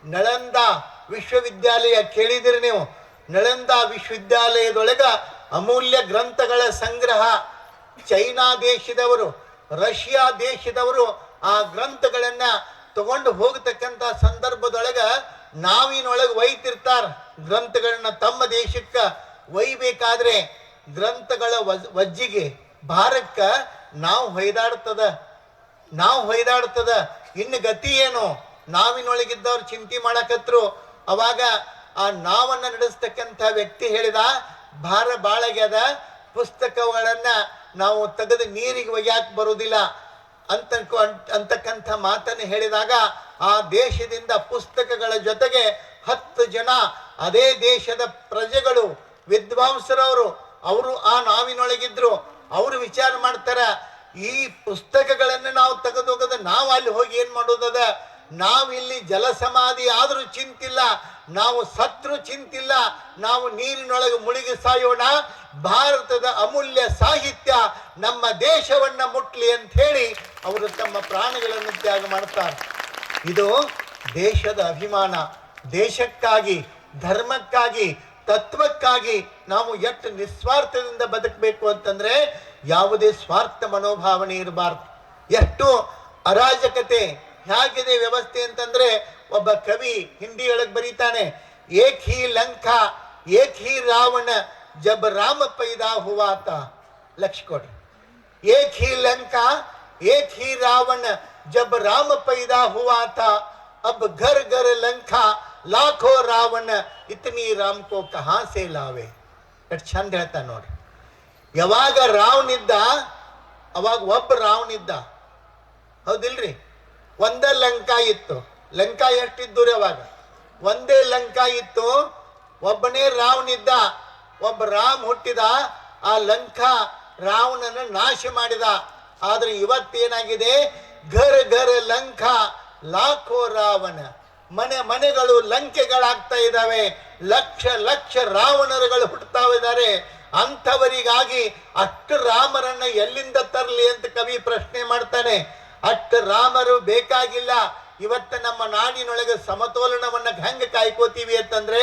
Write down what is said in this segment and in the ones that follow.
ನಳಂದ ವಿಶ್ವವಿದ್ಯಾಲಯ ಕೇಳಿದಿರಿ ನೀವು. ನಳಂದ ವಿಶ್ವವಿದ್ಯಾಲಯದೊಳಗ ಅಮೂಲ್ಯ ಗ್ರಂಥಗಳ ಸಂಗ್ರಹ. ಚೈನಾ ದೇಶದವರು, ರಷ್ಯಾ ದೇಶದವರು ಆ ಗ್ರಂಥಗಳನ್ನ ತಗೊಂಡು ಹೋಗತಕ್ಕಂಥ ಸಂದರ್ಭದೊಳಗ ನಾವಿನೊಳಗೆ ಒಯ್ತಿರ್ತಾರ ಗ್ರಂಥಗಳನ್ನ ತಮ್ಮ ದೇಶಕ್ಕ ಒಯ್ಬೇಕಾದ್ರೆ ಗ್ರಂಥಗಳ ವಜ್ಜಿಗೆ ಭಾರಕ್ಕ ನಾವು ಹೊಯ್ದಾಡ್ತದ. ಇನ್ನು ಗತಿ ಏನು? ನಾವಿನೊಳಗಿದ್ದವ್ರು ಚಿಂತೆ ಮಾಡಕತ್ರು. ಅವಾಗ ಆ ನಾವನ್ನ ನಡೆಸ್ತಕ್ಕಂಥ ವ್ಯಕ್ತಿ ಹೇಳಿದ, ಭಾರ ಬಾಳಗ್ಯದ, ಪುಸ್ತಕಗಳನ್ನ ನಾವು ತೆಗೆದು ನೀರಿಗೆ ಒಯ್ಯಾಕ ಬರುವುದಿಲ್ಲ ಅಂತಕ್ಕಂಥ ಮಾತನ್ನು ಹೇಳಿದಾಗ ಆ ದೇಶದಿಂದ ಪುಸ್ತಕಗಳ ಜೊತೆಗೆ 10 ಜನ ಅದೇ ದೇಶದ ಪ್ರಜೆಗಳು, ವಿದ್ವಾಂಸರವರು, ಅವರು ಆ ನಾವಿನೊಳಗಿದ್ರು. ಅವರು ವಿಚಾರ ಮಾಡ್ತಾರ, ಈ ಪುಸ್ತಕಗಳನ್ನು ನಾವು ತೆಗೆದೋಗದ, ನಾವು ಅಲ್ಲಿ ಹೋಗಿ ಏನ್ ಮಾಡೋದದ? ನಾವಿಲ್ಲಿ ಜಲಸಮಾಧಿ ಆದ್ರೂ ಚಿಂತಿಲ್ಲ, ನಾವು ಸತ್ರು ಚಿಂತಿಲ್ಲ, ನಾವು ನೀರಿನೊಳಗೆ ಮುಳುಗಿ ಸಾಯೋಣ, ಭಾರತದ ಅಮೂಲ್ಯ ಸಾಹಿತ್ಯ ನಮ್ಮ ದೇಶವನ್ನ ಮುಟ್ಲಿ ಅಂತ ಹೇಳಿ ಅವರು ತಮ್ಮ ಪ್ರಾಣಗಳನ್ನು ತ್ಯಾಗ ಮಾಡ್ತಾರೆ. ಇದು ದೇಶದ ಅಭಿಮಾನ. ದೇಶಕ್ಕಾಗಿ, ಧರ್ಮಕ್ಕಾಗಿ, ತತ್ವಕ್ಕಾಗಿ ನಾವು ಎಷ್ಟು ನಿಸ್ವಾರ್ಥದಿಂದ ಬದುಕಬೇಕು ಅಂತಂದ್ರೆ ಯಾವುದೇ ಸ್ವಾರ್ಥ ಮನೋಭಾವನೆ ಇರಬಾರ್ದು. ಎಷ್ಟು ಅರಾಜಕತೆ ಹೇಗಿದೆ ವ್ಯವಸ್ಥೆ ಅಂತಂದ್ರೆ, ಒಬ್ಬ ಕವಿ ಹಿಂದಿಯೊಳಗೆ ಬರೀತಾನೆ, ಏಕ್ ಹಿ ಲಂಕಾ ಏಕ್ ಹಿ ರಾವಣ ಜಬ್ ರಾಮ ಪೈದಾ ಹುವಾತ. ಲಕ್ಷ ಕೊಡ್ರಿ. ಏಕ್ ಹಿ ಲಂಕಾ ಏಕ್ ಹಿ ರಾವಣ ಜಬ್ ರಾಮ ಪೈದಾ ಹುವಾತ, ಅಬ್ ಘರ್ ಘರ್ ಲಂಕಾ ಲಾಖೋ ರಾವಣ ಇತನಿ ರಾಮ್ ಕೋ ಕಹಾ ಸೇ ಲಾವೆ. ಎಷ್ಟು ಚಂದ ಹೇಳ್ತಾನೆ ನೋಡ್ರಿ. ಯಾವಾಗ ರಾವಣಿದ್ದ ಅವಾಗ ಒಬ್ಬ ರಾವಣಿದ್ದ, ಹೌದಿಲ್ರಿ? ಒಂದೇ ಲಂಕಾ ಇತ್ತು. ಲಂಕಾ ಎಷ್ಟಿದ್ದು ರೀ ಅವಾಗ? ಒಂದೇ ಲಂಕಾ ಇತ್ತು. ಒಬ್ಬನೇ ರಾವಣಿದ್ದ. ಒಬ್ಬ ರಾಮ್ ಹುಟ್ಟಿದ, ಆ ಲಂಕಾ ರಾವಣನ ನಾಶ ಮಾಡಿದ. ಆದ್ರೆ ಇವತ್ತೇನಾಗಿದೆ? ಘರ್ ಘರ್ ಲಂಕಾ ಲಾಖೋ ರಾವಣ. ಮನೆಗಳು ಲಂಕೆಗಳಾಗ್ತಾ ಇದ್ದಾವೆ. ಲಕ್ಷ ಲಕ್ಷ ರಾವಣರುಗಳು ಹುಟ್ಟುತ್ತಾ ಇದ್ದಾರೆ. ಅಂಥವರಿಗಾಗಿ ಅಷ್ಟು ರಾಮರನ್ನ ಎಲ್ಲಿಂದ ತರಲಿ ಅಂತ ಕವಿ ಪ್ರಶ್ನೆ ಮಾಡ್ತಾನೆ. ಅಷ್ಟು ರಾಮರು ಬೇಕಾಗಿಲ್ಲ. ಇವತ್ತು ನಮ್ಮ ನಾಡಿನೊಳಗೆ ಸಮತೋಲನವನ್ನ ಹೆಂಗೆ ಕಾಯ್ಕೋತೀವಿ ಅಂತಂದ್ರೆ,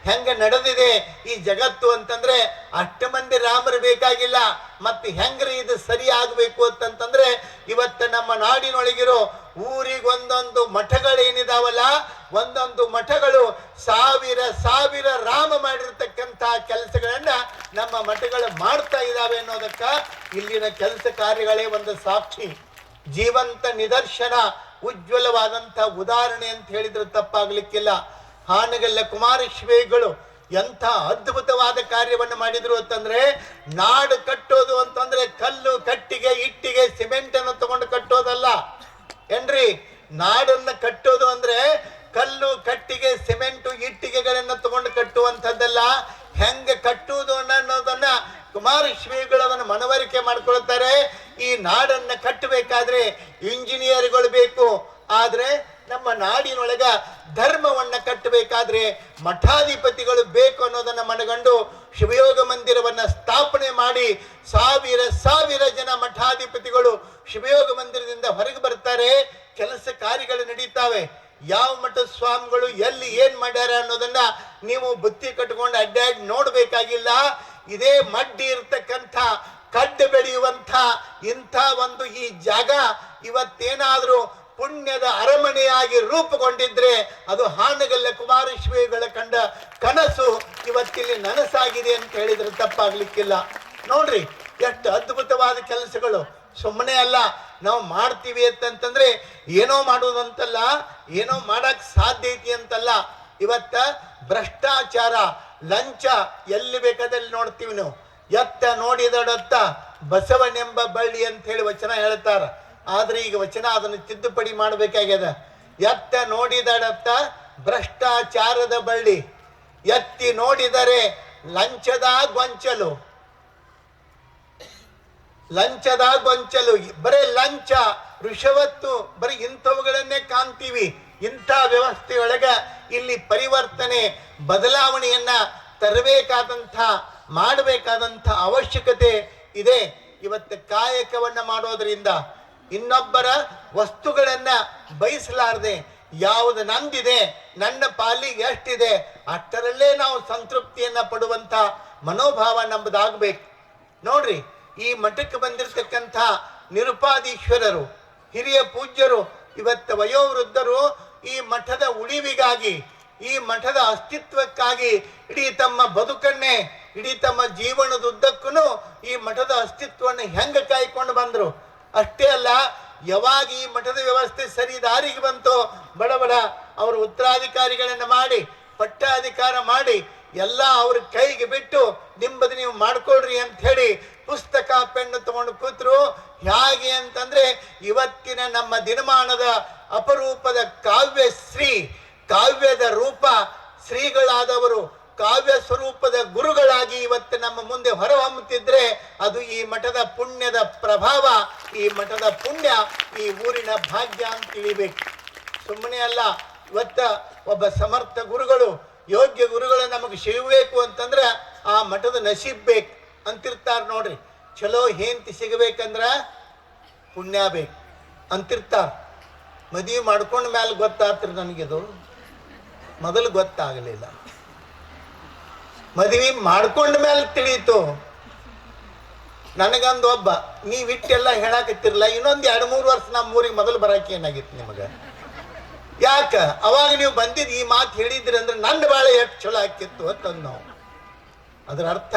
ಹೆಂಗೆ ನಡೆದಿದೆ ಈ ಜಗತ್ತು ಅಂತಂದ್ರೆ, ಅಷ್ಟು ಮಂದಿ ರಾಮರು ಬೇಕಾಗಿಲ್ಲ. ಮತ್ತೆ ಹೆಂಗ್ರಿ ಇದು ಸರಿ ಆಗ್ಬೇಕು ಅಂತಂತಂದ್ರೆ, ಇವತ್ತು ನಮ್ಮ ನಾಡಿನೊಳಗಿರೋ ಊರಿಗೊಂದೊಂದು ಮಠಗಳೇನಿದಾವಲ್ಲ, ಒಂದೊಂದು ಮಠಗಳು ಸಾವಿರ ರಾಮ ಮಾಡಿರ್ತಕ್ಕಂಥ ಕೆಲಸಗಳನ್ನ ನಮ್ಮ ಮಠಗಳು ಮಾಡ್ತಾ ಇದ್ದಾವೆ ಅನ್ನೋದಕ್ಕ ಇಲ್ಲಿನ ಕೆಲಸ ಕಾರ್ಯಗಳೇ ಒಂದು ಸಾಕ್ಷಿ, ಜೀವಂತ ನಿದರ್ಶನ, ಉಜ್ವಲವಾದಂಥ ಉದಾಹರಣೆ ಅಂತ ಹೇಳಿದ್ರೆ ತಪ್ಪಾಗ್ಲಿಕ್ಕಿಲ್ಲ. ಹಾನಗಲ್ಲ ಕುಮಾರಶ್ವೇಗಳು ಎಂಥ ಅದ್ಭುತವಾದ ಕಾರ್ಯವನ್ನು ಮಾಡಿದ್ರು ಅಂತಂದ್ರೆ, ನಾಡು ಕಟ್ಟೋದು ಅಂತಂದ್ರೆ ಕಲ್ಲು ಕಟ್ಟಿಗೆ ಇಟ್ಟಿಗೆ ಸಿಮೆಂಟ್ ಅನ್ನು ತಗೊಂಡು ಕಟ್ಟೋದಲ್ಲ ಏನ್ರಿ. ನಾಡನ್ನ ಕಟ್ಟೋದು ಅಂದ್ರೆ ಕಲ್ಲು ಕಟ್ಟಿಗೆ ಸಿಮೆಂಟು ಇಟ್ಟಿಗೆಗಳನ್ನ ತಗೊಂಡು ಕಟ್ಟುವಂಥದ್ದಲ್ಲ. ಹೆಂಗೆ ಕಟ್ಟುವುದು ಅನ್ನೋದನ್ನ ಕುಮಾರಶ್ವೇಗಳು ಅದನ್ನು ಮನವರಿಕೆ ಮಾಡ್ಕೊಳ್ತಾರೆ. ಈ ನಾಡನ್ನ ಕಟ್ಟಬೇಕಾದ್ರೆ ಇಂಜಿನಿಯರ್ಗಳು ಬೇಕು, ಆದ್ರೆ ನಮ್ಮ ನಾಡಿನೊಳಗ ಧರ್ಮವನ್ನ ಕಟ್ಟಬೇಕಾದ್ರೆ ಮಠಾಧಿಪತಿಗಳು ಬೇಕು ಅನ್ನೋದನ್ನ ಮನಗಂಡು ಶಿವಯೋಗ ಮಂದಿರವನ್ನ ಸ್ಥಾಪನೆ ಮಾಡಿ ಸಾವಿರ ಜನ ಮಠಾಧಿಪತಿಗಳು ಶಿವಯೋಗ ಮಂದಿರದಿಂದ ಹೊರಗೆ ಬರ್ತಾರೆ. ಕೆಲಸ ಕಾರ್ಯಗಳು ನಡೀತಾವೆ. ಯಾವ ಮಠ ಸ್ವಾಮಿಗಳು ಎಲ್ಲಿ ಏನ್ ಮಾಡ್ಯಾರ ಅನ್ನೋದನ್ನ ನೀವು ಬುತ್ತಿ ಕಟ್ಕೊಂಡು ಅಡ್ಡಾಡಿ ನೋಡ್ಬೇಕಾಗಿಲ್ಲ. ಇದೇ ಮಡ್ಡಿ ಇರ್ತಕ್ಕಂಥ ಕಡ್ಡು ಬೆಳೆಯುವಂಥ ಇಂಥ ಒಂದು ಈ ಜಾಗ ಇವತ್ತೇನಾದ್ರೂ ಪುಣ್ಯದ ಅರಮನೆಯಾಗಿ ರೂಪುಗೊಂಡಿದ್ರೆ ಅದು ಹಾನಗಲ್ಲ ಕುಮಾರಶ್ವೇಗಳ ಕಂಡ ಕನಸು ಇವತ್ತಿಲ್ಲಿ ನನಸಾಗಿದೆ ಅಂತ ಹೇಳಿದ್ರೆ ತಪ್ಪಾಗ್ಲಿಕ್ಕಿಲ್ಲ. ನೋಡ್ರಿ ಎಷ್ಟು ಅದ್ಭುತವಾದ ಕೆಲಸಗಳು. ಸುಮ್ಮನೆ ಅಲ್ಲ ನಾವು ಮಾಡ್ತೀವಿ ಅಂತಂತಂದ್ರೆ ಏನೋ ಮಾಡುವುದಂತಲ್ಲ, ಏನೋ ಮಾಡಕ್ ಸಾಧ್ಯ ಐತಿ ಅಂತಲ್ಲ. ಇವತ್ತ ಭ್ರಷ್ಟಾಚಾರ, ಲಂಚ ಎಲ್ಲಿ ಬೇಕಾದಲ್ಲಿ ನೋಡ್ತೀವಿ ನಾವು. ಎತ್ತ ನೋಡಿದಡತ್ತ ಬಸವನೆಂಬ ಬಳ್ಳಿ ಅಂತ ಹೇಳಿ ವಚನ ಹೇಳ್ತಾರ. ಆದ್ರೆ ಈಗ ವಚನ ಅದನ್ನು ತಿದ್ದುಪಡಿ ಮಾಡಬೇಕಾಗ್ಯದ. ಎತ್ತ ನೋಡಿದಡತ್ತ ಭ್ರಷ್ಟಾಚಾರದ ಬಳ್ಳಿ, ಎತ್ತಿ ನೋಡಿದರೆ ಲಂಚದ ಗೊಂಚಲು. ಬರೀ ಲಂಚ, ಋಷವತ್ತು, ಬರೀ ಇಂಥವುಗಳನ್ನೇ ಕಾಣ್ತೀವಿ. ಇಂಥ ವ್ಯವಸ್ಥೆಯೊಳಗ ಇಲ್ಲಿ ಪರಿವರ್ತನೆ, ಬದಲಾವಣೆಯನ್ನ ತರಬೇಕಾದಂಥ, ಮಾಡಬೇಕಾದಂಥ ಅವಶ್ಯಕತೆ ಇದೆ. ಇವತ್ತು ಕಾಯಕವನ್ನ ಮಾಡೋದ್ರಿಂದ, ಇನ್ನೊಬ್ಬರ ವಸ್ತುಗಳನ್ನ ಬಯಸಲಾರದೆ, ಯಾವುದು ನಂದಿದೆ, ನನ್ನ ಪಾಲಿಗೆ ಎಷ್ಟಿದೆ ಅಷ್ಟರಲ್ಲೇ ನಾವು ಸಂತೃಪ್ತಿಯನ್ನ ಪಡುವಂತ ಮನೋಭಾವ ನಮ್ಮದಾಗಬೇಕು. ನೋಡ್ರಿ, ಈ ಮಠಕ್ಕೆ ಬಂದಿರತಕ್ಕಂಥ ನಿರುಪಾದೀಶ್ವರರು, ಹಿರಿಯ ಪೂಜ್ಯರು, ಇವತ್ತು ವಯೋವೃದ್ಧರು ಈ ಮಠದ ಉಳಿವಿಗಾಗಿ, ಈ ಮಠದ ಅಸ್ತಿತ್ವಕ್ಕಾಗಿ ಇಡೀ ತಮ್ಮ ಬದುಕನ್ನೇ, ಇಡೀ ತಮ್ಮ ಜೀವನದುದ್ದಕ್ಕೂ ಈ ಮಠದ ಅಸ್ತಿತ್ವವನ್ನು ಹೆಂಗ ಕಾಯ್ಕೊಂಡು ಬಂದ್ರು. ಅಷ್ಟೇ ಅಲ್ಲ, ಯಾವಾಗ ಈ ಮಠದ ವ್ಯವಸ್ಥೆ ಸರಿ ದಾರಿಗೆ ಬಂತೋ ಬಡ ಅವರು ಉತ್ತರಾಧಿಕಾರಿಗಳನ್ನು ಮಾಡಿ, ಪಟ್ಟಾಧಿಕಾರ ಮಾಡಿ ಎಲ್ಲ ಅವ್ರ ಕೈಗೆ ಬಿಟ್ಟು ನಿಂಬದು ನೀವು ಮಾಡ್ಕೊಳ್ರಿ ಅಂತ ಹೇಳಿ ಪುಸ್ತಕ ಪೆನ್ನು ತಗೊಂಡು ಕೂತ್ರು. ಹೇಗೆ ಅಂತಂದ್ರೆ, ಇವತ್ತಿನ ನಮ್ಮ ದಿನಮಾನದ ಅಪರೂಪದ ಕಾವ್ಯಶ್ರೀ, ಕಾವ್ಯದ ರೂಪ ಶ್ರೀಗಳಾದವರು ಕಾವ್ಯ ಸ್ವರೂಪದ ಗುರುಗಳಾಗಿ ಇವತ್ತು ನಮ್ಮ ಮುಂದೆ ಹೊರಹೊಮ್ಮುತ್ತಿದ್ರೆ ಅದು ಈ ಮಠದ ಪುಣ್ಯದ ಪ್ರಭಾವ, ಈ ಮಠದ ಪುಣ್ಯ, ಈ ಊರಿನ ಭಾಗ್ಯ ಅಂತ ತಿಳಿಬೇಕು. ಸುಮ್ಮನೆ ಅಲ್ಲ, ಇವತ್ತ ಒಬ್ಬ ಸಮರ್ಥ ಗುರುಗಳು, ಯೋಗ್ಯ ಗುರುಗಳು ನಮಗೆ ಸಿಗಬೇಕು ಅಂತಂದ್ರೆ ಆ ಮಠದ ನಸೀಬ್ ಬೇಕು ಅಂತಿರ್ತಾರ. ನೋಡ್ರಿ, ಚಲೋ ಹೆಂಡತಿ ಸಿಗಬೇಕಂದ್ರ ಪುಣ್ಯ ಬೇಕು ಅಂತಿರ್ತಾರ. ಮದುವೆ ಮಾಡ್ಕೊಂಡ ಮೇಲೆ ಗೊತ್ತಾಗ್ತಿರ ನನಗಿದು, ಮೊದಲು ಗೊತ್ತಾಗಲಿಲ್ಲ. ಮದುವೆ ಮಾಡ್ಕೊಂಡ ಮೇಲೆ ತಿಳಿಯಿತು. ನನಗಂದು ಒಬ್ಬ, ನೀವಿಟ್ಟೆಲ್ಲ ಹೇಳಾಕತ್ತಿರಲ್ಲ, ಇನ್ನೊಂದು 2-3 ವರ್ಷ ನಮ್ಮ ಊರಿಗೆ ಮೊದಲು ಬರಾಕಿ ಏನಾಗಿತ್ತು ನಿಮಗೆ? ಯಾಕ ಅವಾಗ ನೀವು ಬಂದಿದ್ದು ಈ ಮಾತು ಹೇಳಿದ್ರಿ ಅಂದ್ರೆ ನನ್ನ ಬಾಳೆ ಎಷ್ಟು ಚಲೋ ಆಕಿತ್ತು ಅಂತಂದು ನಾವು. ಅದ್ರ ಅರ್ಥ,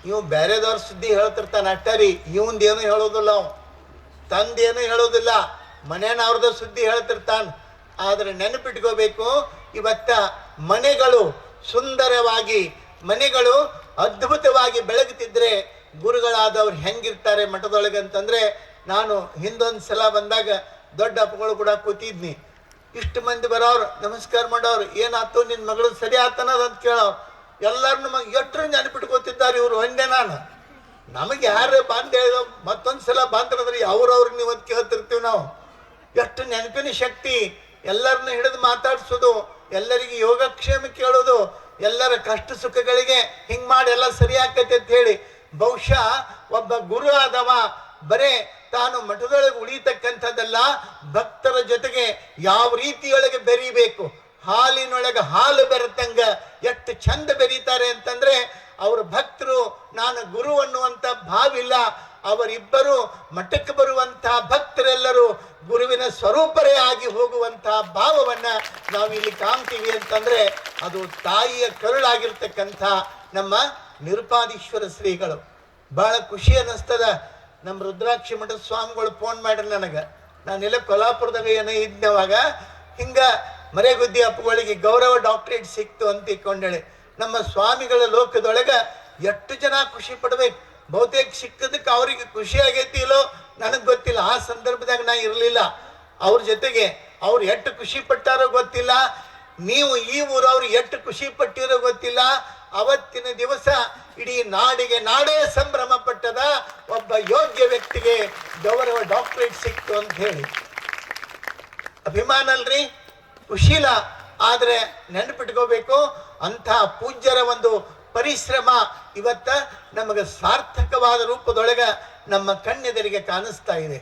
ಇವು ಬೇರೆದವ್ರ ಸುದ್ದಿ ಹೇಳ್ತಿರ್ತಾನೆ ಅಟ್ಟರಿ, ಇವಂದೇನು ಹೇಳೋದಿಲ್ಲ, ಅವ ತಂದೇನು ಹೇಳೋದಿಲ್ಲ, ಮನೇನವ್ರದ ಸುದ್ದಿ ಹೇಳ್ತಿರ್ತಾನ. ಆದ್ರೆ ನೆನಪಿಟ್ಕೋಬೇಕು, ಇವತ್ತ ಮನೆಗಳು ಸುಂದರವಾಗಿ, ಮನೆಗಳು ಅದ್ಭುತವಾಗಿ ಬೆಳಗುತ್ತಿದ್ರೆ ಗುರುಗಳಾದವ್ರು ಹೆಂಗಿರ್ತಾರೆ ಮಠದೊಳಗೆ ಅಂತಂದ್ರೆ, ನಾನು ಹಿಂದೊಂದು ಸಲ ಬಂದಾಗ ದೊಡ್ಡ ಅಪ್ಪಗಳು ಕೂಡ ಕೂತಿದ್ನಿ. ಇಷ್ಟು ಮಂದಿ ಬರೋರು, ನಮಸ್ಕಾರ ಮಾಡೋರು, ಏನಾಯ್ತು ನಿನ್ನ ಮಗಳು ಸರಿ ಆತನದ ಅಂತ ಕೇಳೋರು. ಎಲ್ಲರೂ ನಮಗೆ ಎಷ್ಟರು ನೆನಪಿಟ್ಕೋತಿದ್ದಾರೆ ಇವರು. ಒಂದೇ ನಾನು, ನಮಗೆ ಯಾರು ಬಂದ್ ಹೇಳಿದ ಮತ್ತೊಂದ್ಸಲ ಬಂದ್ರಂದ್ರೆ ಅವ್ರವ್ರಿಗೆ ನೀವು ಅಂತ ಕೇಳ್ತಿರ್ತೀವಿ ನಾವು. ಎಷ್ಟು ನೆನಪಿನ ಶಕ್ತಿ, ಎಲ್ಲರನ್ನ ಹಿಡಿದು ಮಾತಾಡ್ಸೋದು, ಎಲ್ಲರಿಗೆ ಯೋಗಕ್ಷೇಮ ಕೇಳೋದು, ಎಲ್ಲರ ಕಷ್ಟ ಸುಖಗಳಿಗೆ ಹಿಂಗ್ ಮಾಡಿ ಎಲ್ಲ ಸರಿ ಆಕೈತೆ ಅಂತ ಹೇಳಿ. ಬಹುಶಃ ಒಬ್ಬ ಗುರು ಆದವ ಬರೇ ತಾನು ಮಠದೊಳಗೆ ಉಳಿತಕ್ಕಂಥದ್ದಲ್ಲ, ಭಕ್ತರ ಜೊತೆಗೆ ಯಾವ ರೀತಿಯೊಳಗೆ ಬೆರೀಬೇಕು, ಹಾಲಿನೊಳಗೆ ಹಾಲು ಬೆರೆತಂಗ ಎಷ್ಟು ಚಂದ ಬೆರೀತಾರೆ ಅಂತಂದ್ರೆ, ಅವ್ರ ಭಕ್ತರು ನಾನು ಗುರು ಅನ್ನುವಂಥ ಭಾವಿಲ್ಲ. ಅವರಿಬ್ಬರು ಮಠಕ್ಕೆ ಬರುವಂತಹ ಭಕ್ತರೆಲ್ಲರೂ ಗುರುವಿನ ಸ್ವರೂಪರೇ ಆಗಿ ಹೋಗುವಂತಹ ಭಾವವನ್ನ ನಾವು ಇಲ್ಲಿ ಕಾಣ್ತೀವಿ ಅಂತಂದ್ರೆ ಅದು ತಾಯಿಯ ಕರುಳಾಗಿರ್ತಕ್ಕಂಥ ನಮ್ಮ ನಿರುಪಾದೀಶ್ವರ ಶ್ರೀಗಳು. ಬಹಳ ಖುಷಿ ಅನ್ನಿಸ್ತದ. ನಮ್ಮ ರುದ್ರಾಕ್ಷಿ ಮಠದ ಸ್ವಾಮಿಗಳು ಫೋನ್ ಮಾಡ್ರಿ ನನಗೆ, ನಾನೆಲ್ಲ ಕೊಲ್ಹಾಪುರದಾಗ ಏನೋ ಇದ್ನವಾಗ ಹಿಂಗ ಮರೆಗುದ್ದಿ ಅಪ್ಪಗಳಿಗೆ ಗೌರವ ಡಾಕ್ಟರೇಟ್ ಸಿಕ್ತು ಅಂತ ಇಟ್ಕೊಂಡೇಳಿ. ನಮ್ಮ ಸ್ವಾಮಿಗಳ ಲೋಕದೊಳಗೆ ಎಷ್ಟು ಜನ ಖುಷಿ ಪಡ್ಬೇಕು. ಬಹುತೇಕ ಸಿಕ್ಕದಕ್ಕೆ ಅವರಿಗೆ ಖುಷಿ ಆಗೈತಿ ಇಲ್ಲೋ ನನಗೆ ಗೊತ್ತಿಲ್ಲ. ಆ ಸಂದರ್ಭದಾಗ ನಾ ಇರಲಿಲ್ಲ ಅವ್ರ ಜೊತೆಗೆ. ಅವ್ರು ಎಷ್ಟು ಖುಷಿ ಪಟ್ಟಾರೋ ಗೊತ್ತಿಲ್ಲ, ನೀವು ಈ ಊರವ್ರು ಎಷ್ಟು ಖುಷಿ ಪಟ್ಟಿರೋ ಗೊತ್ತಿಲ್ಲ. ಅವತ್ತಿನ ದಿವಸ ಇಡೀ ನಾಡಿಗೆ ನಾಡೇ ಸಂಭ್ರಮ ಪಟ್ಟದ ಒಬ್ಬ ಯೋಗ್ಯ ವ್ಯಕ್ತಿಗೆ ಗೌರವ ಡಾಕ್ಟರೇಟ್ ಸಿಕ್ತು ಅಂತ ಹೇಳಿ. ಅಭಿಮಾನ ಅಲ್ರಿ, ಖುಷಿಲ. ಆದ್ರೆ ನೆನಪಿಟ್ಕೋಬೇಕು, ಅಂಥ ಪೂಜ್ಯರ ಒಂದು ಪರಿಶ್ರಮ ಇವತ್ತ ನಮಗೆ ಸಾರ್ಥಕವಾದ ರೂಪದೊಳಗ ನಮ್ಮ ಕಣ್ಣೆದುರಿಗೆ ಕಾಣಿಸ್ತಾ ಇದೆ.